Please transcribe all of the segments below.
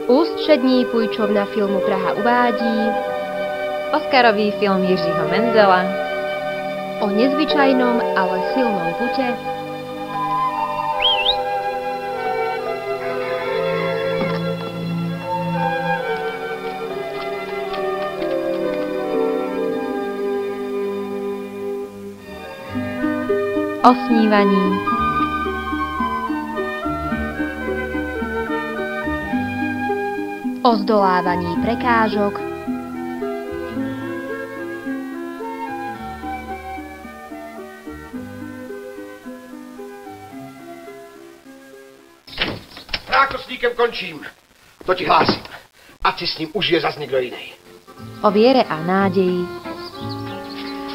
Ústřední půjčovna filmu Praha uvádí Oscarový film Jiřího Menzela o nezvyčajnom, ale silnom pute o snívaní, o zdolávaní prekážok, Rákosníkem končím. To ti hlásím. Ať si s ním užije zas někdo jiný. o věre a nádeji,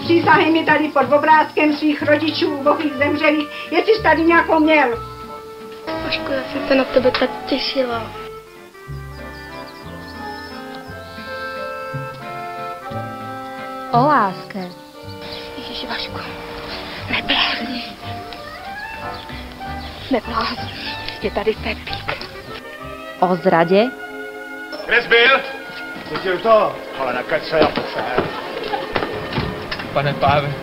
Přísahej mi tady pod obrázkem svých rodičů ubohých zemřelých, jestli jsi tady nějakou měl. Vašku, já jsem se na tebe tak těšila. o láske, Ježiši, Vašku, neblázni. Neblázni, je tady Pepík. o zrade, Nezbyl? Viděl to? Ale nekecej, Pane Páve.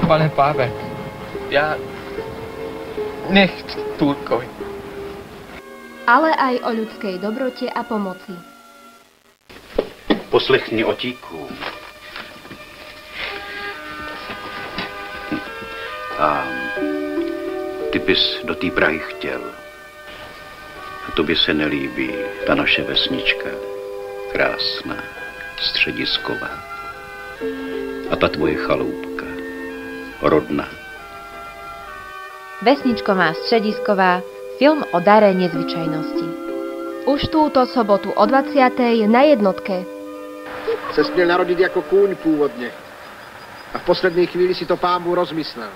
Pane Páve, já nechci Turkovi. ale aj o ľudskej dobrote a pomoci. Poslechni otíku. A ty bys do té Prahy chtěl. A tobě se nelíbí ta naše vesnička. Krásná, středisková. A ta tvoje chaloupka. Rodná. vesničková středisková, film o dare nezvyčajnosti. Už túto sobotu o 20:00 na jednotke. Se směl narodit jako kůň původně. A v poslední chvíli si to pán Bůh rozmyslel.